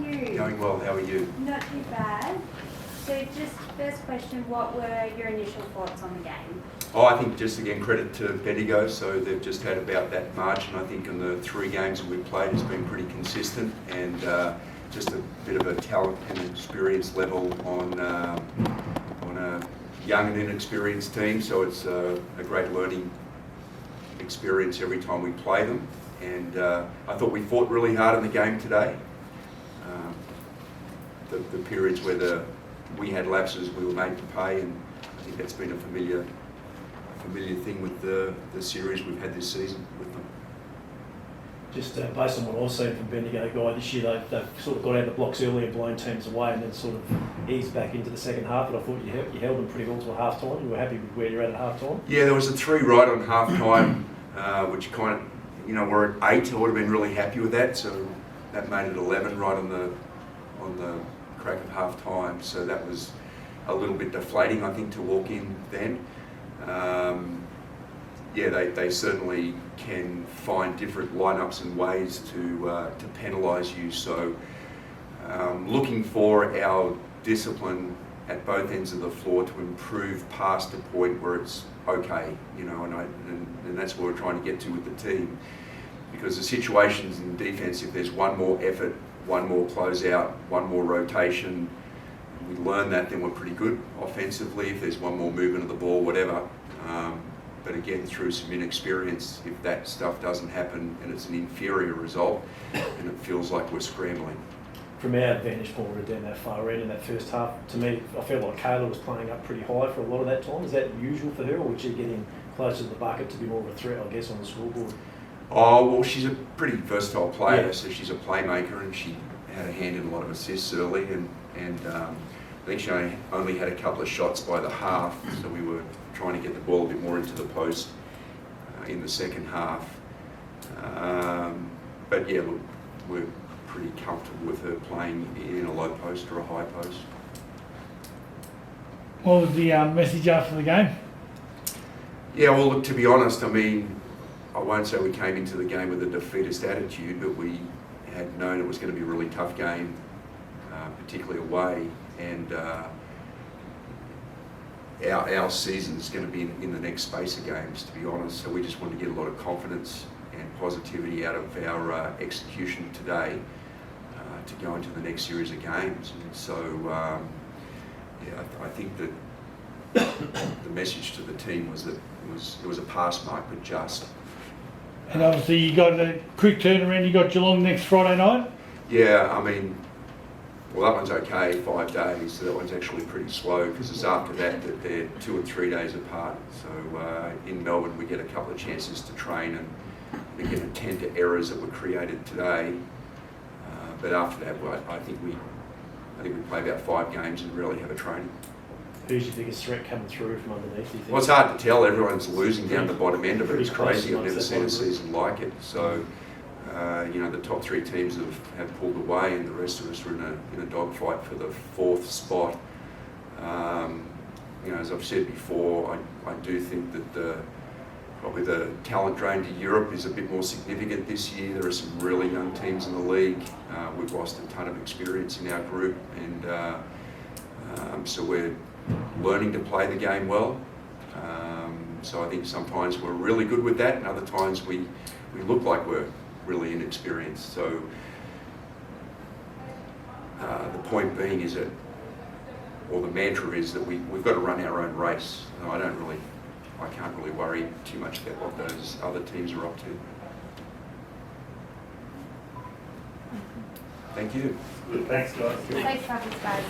you? Going well, how are you? Not too bad. So just first question, what were your initial thoughts on the game? Oh, I think just again credit to Bendigo, so they've just had about that margin. I think in the 3 games that we've played has been pretty consistent, and just a bit of a talent and experience level on a young and inexperienced team, so it's a great learning experience every time we play them. And I thought we fought really hard in the game today. The periods where we had lapses, we were made to pay, and I think that's been a familiar thing with the series we've had this season with them. Just based on what I've seen from Bendigo guy this year, they've sort of got out of the blocks early and blown teams away, and then sort of eased back into the second half. But I thought you held them pretty well to half time. You were happy with where you're at half time? Yeah, there was a 3 right on half time, which kind of, we're at 8. I would have been really happy with that. So that made it 11 right on the crack of half time. So that was a little bit deflating, I think, to walk in then. Yeah, they certainly can find different lineups and ways to penalise you. So looking for our discipline at both ends of the floor to improve past a point where it's okay, and that's what we're trying to get to with the team. Because the situations in defence, if there's one more effort, one more closeout, one more rotation, we learn that, then we're pretty good offensively. If there's one more movement of the ball, whatever. But again, through some inexperience, if that stuff doesn't happen and it's an inferior result, then it feels like we're scrambling. From our vantage point, we were down that far end in that first half. To me, I felt like Kayla was playing up pretty high for a lot of that time. Is that usual for her, or would she get in closer to the bucket to be more of a threat, I guess, on the scoreboard? Oh, well, she's a pretty versatile player, Yeah. so she's a playmaker, and she had a hand in a lot of assists early, and I think she only had a couple of shots by the half, so we were trying to get the ball a bit more into the post in the second half. But yeah, look, we're pretty comfortable with her playing in a low post or a high post. What was the message after the game? Yeah, well, look, to be honest, I mean, I won't say we came into the game with a defeatist attitude, but we had known it was going to be a really tough game, particularly away, and our season's going to be in the next space of games, to be honest. So we just wanted to get a lot of confidence and positivity out of our execution today to go into the next series of games. And so, yeah, I think that the message to the team was that it was a pass mark, but just. And obviously you got a quick turnaround, you got Geelong next Friday night? Yeah, I mean, well, that one's okay, 5 days, so that one's actually pretty slow, because it's after that they're 2 and 3 days apart. So in Melbourne we get a couple of chances to train and again attend to errors that were created today. But after that, well, I think we play about 5 games and really have a training. Who's your biggest threat coming through from underneath, do you think? Well, it's hard to tell. Everyone's losing down the bottom end of it. It's crazy. I've never seen a season like it. So, the top 3 teams have pulled away, and the rest of us are in a dogfight for the 4th spot. As I've said before, I do think that probably the talent drain to Europe is a bit more significant this year. There are some really young teams in the league. We've lost a ton of experience in our group, and so we're learning to play the game well. So I think sometimes we're really good with that, and other times we look like we're really inexperienced. So the point being is that, or the mantra is that we've got to run our own race. I can't really worry too much about what those other teams are up to. Thank you. Thanks, guys. Safe travels, guys.